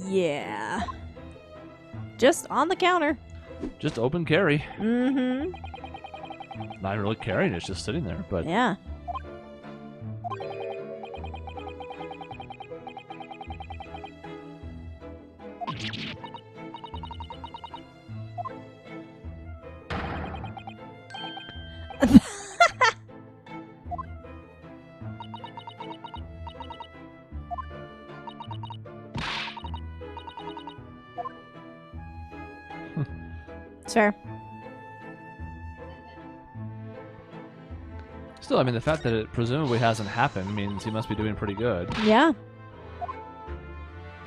Yeah. Just on the counter. Just open carry. Mm-hmm. Not really carrying, it's just sitting there, but... Yeah. It's fair. Still, I mean, the fact that it presumably hasn't happened means he must be doing pretty good. Yeah.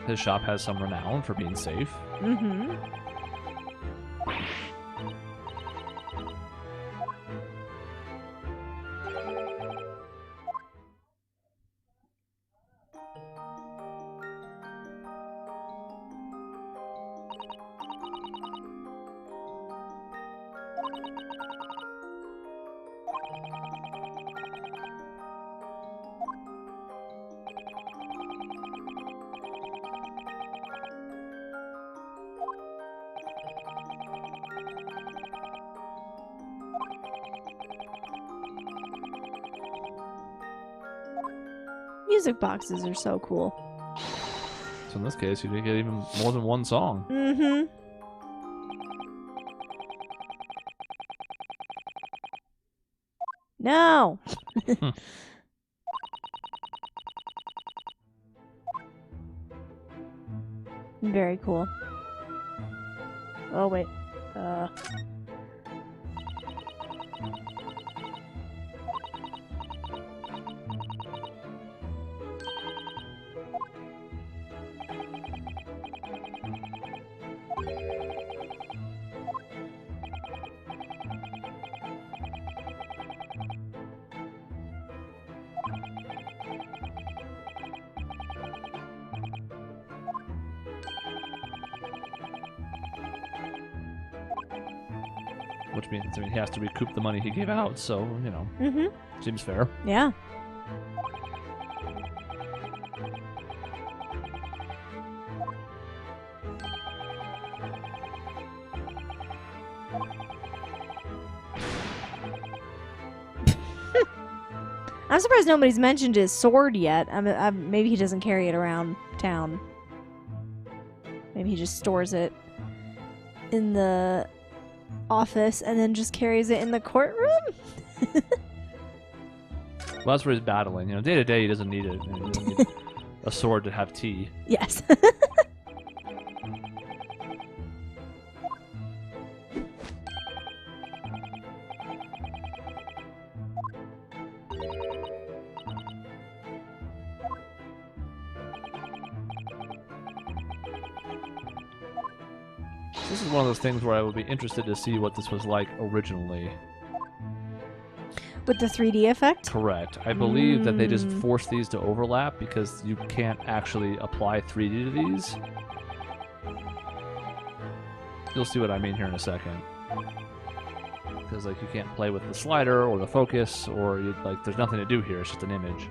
His shop has some renown for being safe. Mm-hmm. Music boxes are so cool. So in this case, you could get even more than one song. Mm-hmm. No. Very cool. Oh wait. Which means, I mean, he has to recoup the money he gave out, so, you know, Mm-hmm. seems fair. Yeah. I'm surprised nobody's mentioned his sword yet. Maybe he doesn't carry it around town. Maybe he just stores it in the office and then just carries it in the courtroom? Well, that's where he's battling. You know, day to day, he doesn't need it. You know, he doesn't need a sword to have tea. Yes. This is one of those things where I would be interested to see what this was like originally. With the 3D effect? Correct. I believe that they just forced these to overlap because you can't actually apply 3D to these. You'll see what I mean here in a second. Because like you can't play with the slider or the focus or like there's nothing to do here. It's just an image.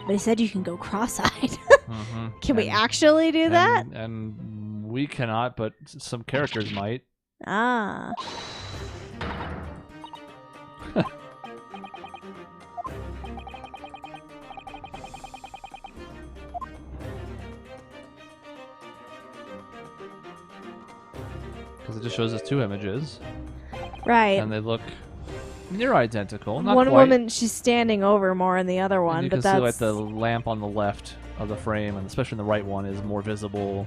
They said you can go cross-eyed. Mm-hmm. Can we actually do that? And we cannot, but some characters might. Ah. Because it just shows us two images. Right. And they look near identical. Not one quite. woman, she's standing over more in the other one, And you but can that's see like the lamp on the left of the frame, and especially in the right one, is more visible.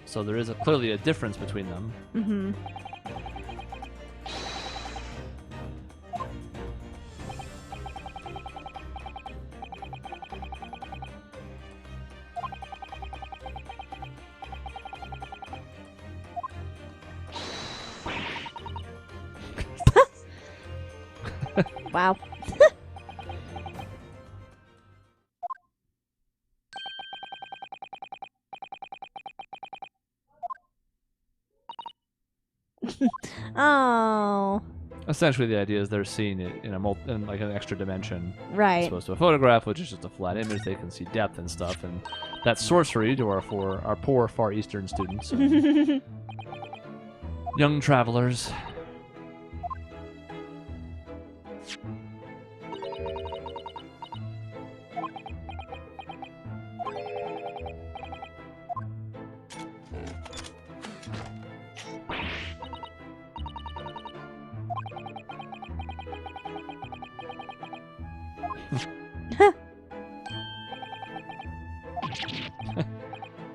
So there is clearly a difference between them. Mm-hmm. Wow. Oh. Essentially, the idea is they're seeing it in in like an extra dimension, as Right. opposed to a photograph, which is just a flat image. They can see depth and stuff, and that's sorcery to our poor Far Eastern students, and young travelers.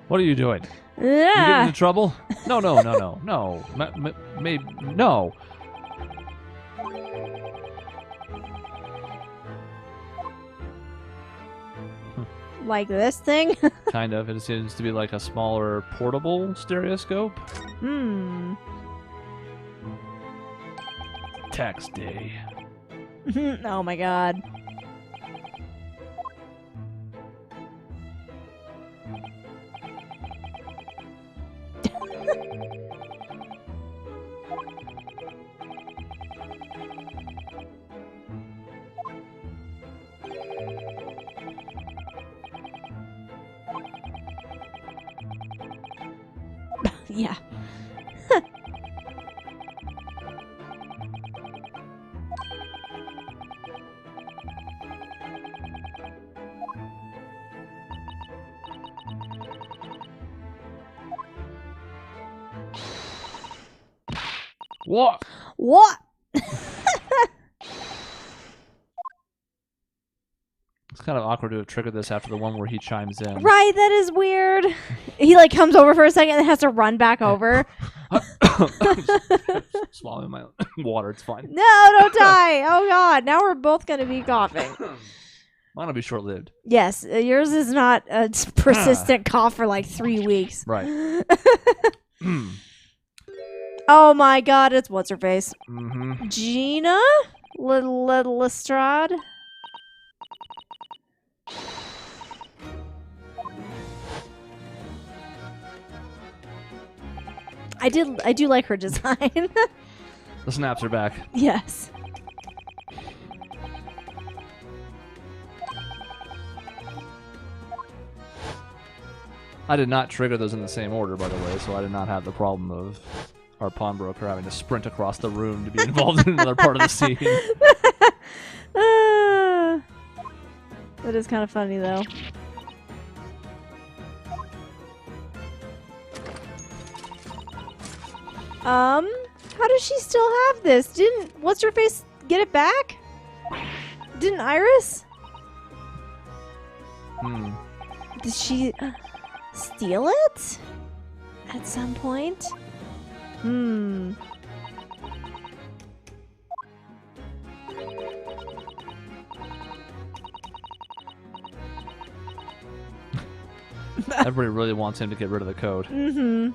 What are you doing? You getting into trouble? No. Maybe no. Like this thing? Kind of. It seems to be like a smaller portable stereoscope. Hmm. Tax day. Oh my god. Yeah. What? What? It's kind of awkward to have triggered this after the one where he chimes in. Right, that is weird. He like comes over for a second and then has to run back over. Swallowing my water, it's fine. No, don't die. Oh god, now we're both gonna be coughing. Mine will be short-lived. Yes, yours is not a persistent cough for like 3 weeks. Right. Oh my god, it's what's her face? Mm-hmm. Gina Lestrade. I do like her design. The snaps are back. Yes. I did not trigger those in the same order, by the way, so I did not have the problem of our pawnbroker having to sprint across the room to be involved in another part of the scene. That is kind of funny, though. How does she still have this? Didn't what's her face get it back? Didn't Iris? Did she steal it at some point? Everybody really wants him to get rid of the code. Mm-hmm.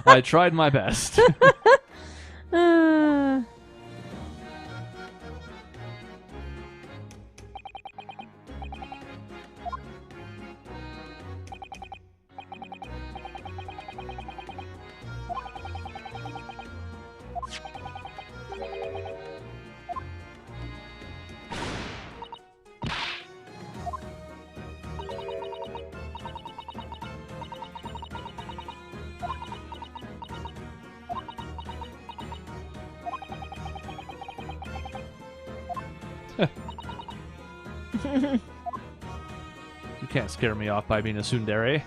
I tried my best. You can't scare me off by being a tsundere.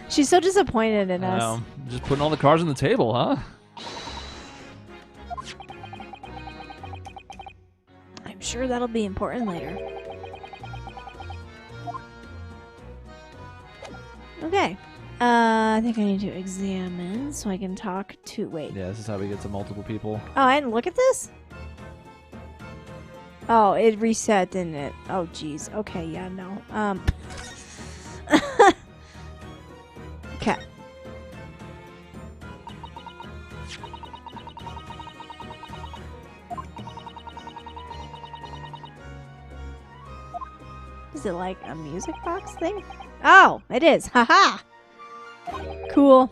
She's so disappointed in us. Just putting all the cards on the table, huh? I'm sure that'll be important later. Okay. I think I need to examine so I can talk to... Wait. Yeah, this is how we get to multiple people. Oh, I didn't look at this? Oh, it reset, didn't it? Oh, jeez. Okay, yeah, no. Okay. Is it like a music box thing? Oh, it is. Haha. Cool.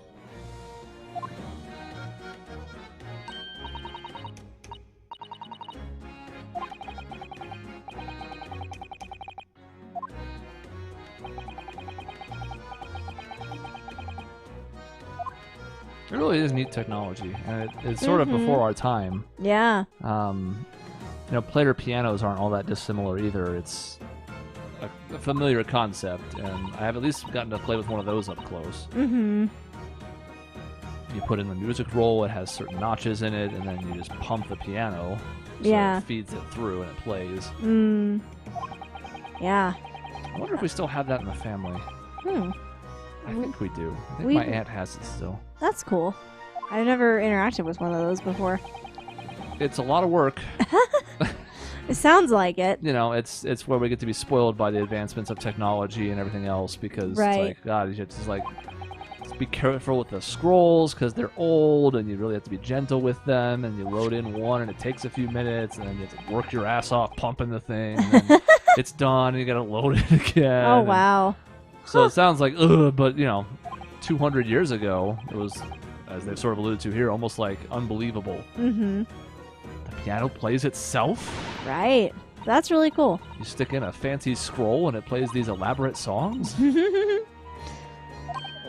It really is neat technology, and it's sort of before our time. Yeah. Player pianos aren't all that dissimilar either. It's a familiar concept, and I have at least gotten to play with one of those up close. Mm-hmm. You put in the music roll, it has certain notches in it, and then you just pump the piano. So Yeah. it feeds it through and it plays. Yeah. I wonder if we still have that in the family. I think we do. I think my aunt has it still. That's cool. I've never interacted with one of those before. It's a lot of work. It sounds like it. It's where we get to be spoiled by the advancements of technology and everything else because Right. it's like, God, you just be careful with the scrolls because they're old and you really have to be gentle with them, and you load in one and it takes a few minutes and then you have to work your ass off pumping the thing and then it's done and you gotta load it again. Oh, wow. So it sounds like, ugh, but 200 years ago, it was, as they've sort of alluded to here, almost like unbelievable. Mm-hmm. The piano plays itself. Right. That's really cool. You stick in a fancy scroll and it plays these elaborate songs.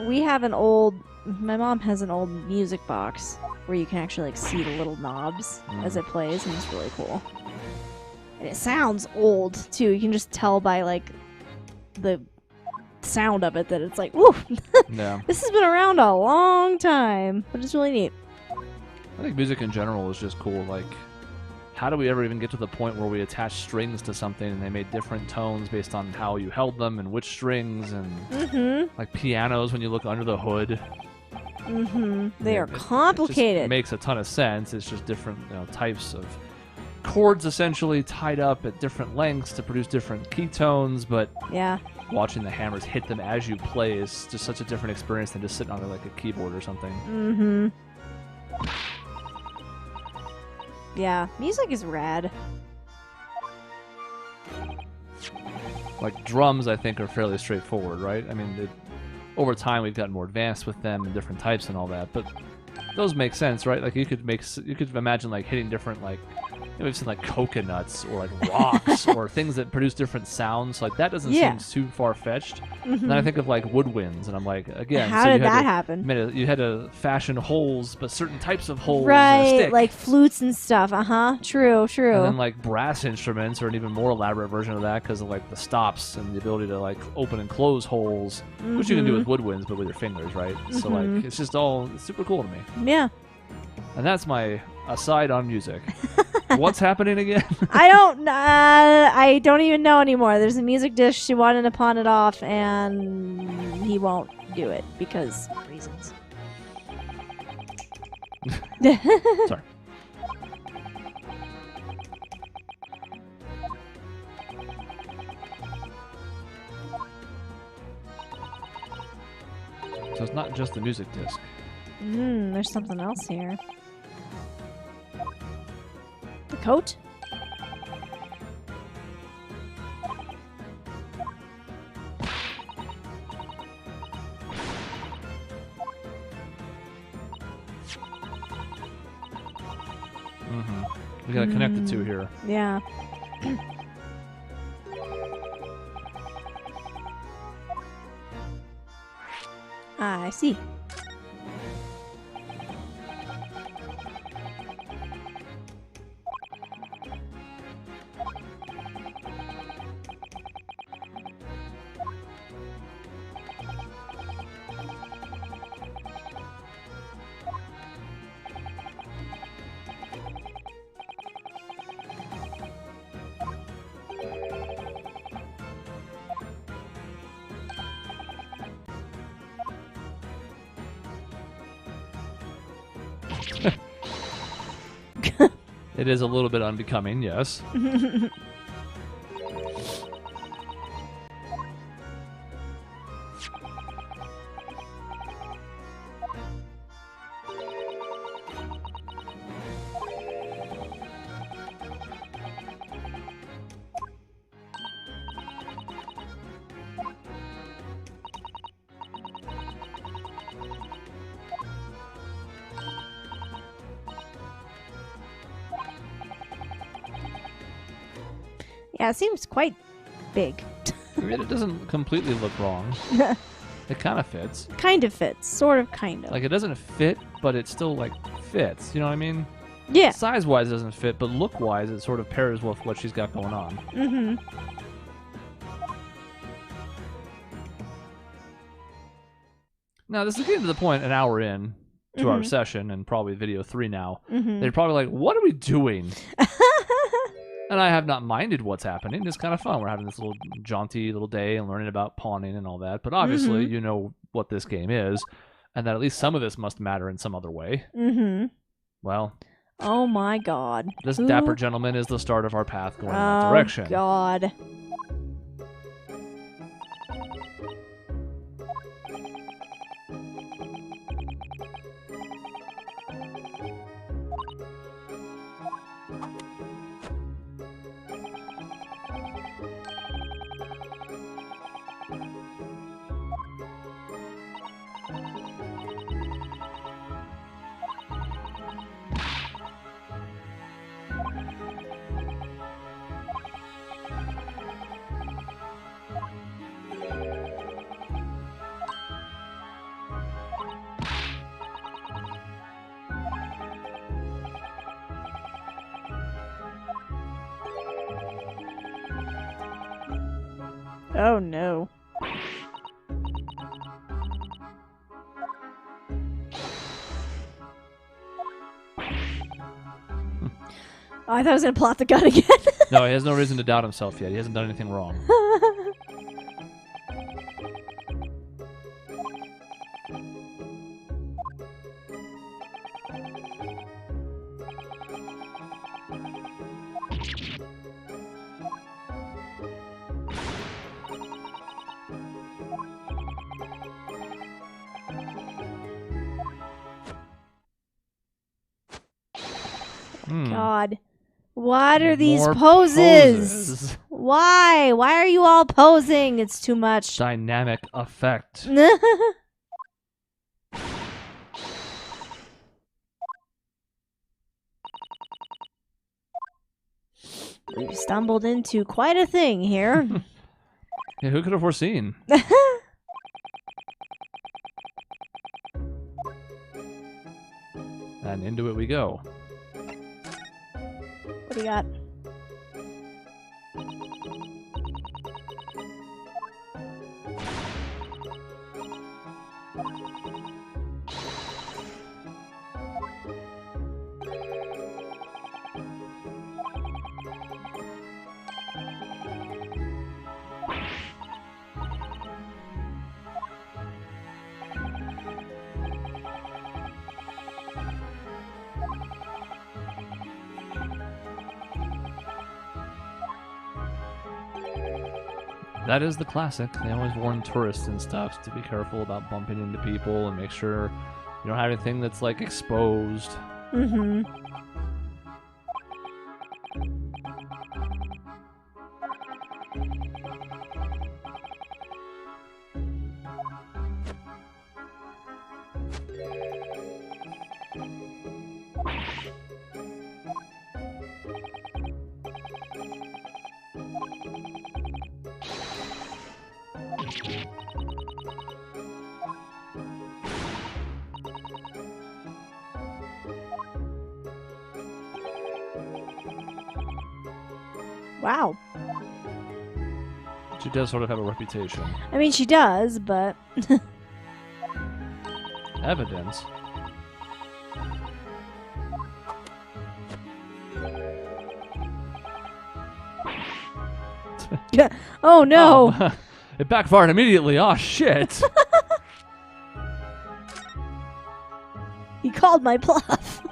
We have my mom has an old music box where you can actually see the little knobs as it plays, and it's really cool. And it sounds old too. You can just tell by the sound of it that it's like, woo, Yeah. this has been around a long time, but it's really neat. I think music in general is just cool. Like, how do we ever even get to the point where we attach strings to something and they made different tones based on how you held them and which strings, and like pianos when you look under the hood. They are It complicated. makes a ton of sense. It's just different types of chords essentially tied up at different lengths to produce different key tones, but Yeah. watching the hammers hit them as you play is just such a different experience than just sitting on like a keyboard or something. Yeah. Music is rad. Like drums, I think, are fairly straightforward, right? I mean, over time we've gotten more advanced with them and different types and all that, but those make sense, right? Like you could imagine like hitting different we've seen like coconuts or like rocks or things that produce different sounds. Like that doesn't seem too far fetched. And then I think of like woodwinds, and I'm like, again, How did that happen? You had to fashion holes, but certain types of holes. Right, like flutes and stuff. True. And then like brass instruments are an even more elaborate version of that because of like the stops and the ability to like open and close holes, which you can do with woodwinds, but with your fingers, right? So like it's just all super cool to me. Yeah. And that's my aside on music. What's happening again? I don't even know anymore. There's a music dish. She wanted to pawn it off, and he won't do it because reasons. Sorry. So it's not just the music disc. There's something else here. The coat? We gotta connect the two here. Yeah. I see. It is a little bit unbecoming, yes. Yeah, it seems quite big. I mean, it doesn't completely look wrong. It kind of fits. Kind of fits. Sort of, kind of. Like, it doesn't fit, but it still, like, fits. You know what I mean? Yeah. Size-wise, it doesn't fit, but look-wise, it sort of pairs with what she's got going on. Mm-hmm. Now, this is getting to the point an hour in to our session, and probably video 3 now. Mm-hmm. They're probably like, what are we doing? And I have not minded what's happening. It's kind of fun. We're having this little jaunty little day and learning about pawning and all that. But obviously, you know what this game is, and that at least some of this must matter in some other way. Mm-hmm. Well, Oh my god. this Who- dapper gentleman is the start of our path going in that direction. Oh god. Oh no. Oh, I thought I was gonna plot the gun again. No, he has no reason to doubt himself yet. He hasn't done anything wrong. God. What are these More poses? Why? Why are you all posing? It's too much. Dynamic effect. We've stumbled into quite a thing here. Yeah, who could have foreseen? And into it we go. What do you got? That is the classic. They always warn tourists and stuff to be careful about bumping into people and make sure you don't have anything that's like exposed. Mm-hmm. Wow. She does sort of have a reputation. I mean, she does, but Evidence. oh no. Oh, it backfired immediately. Oh shit. He called my bluff.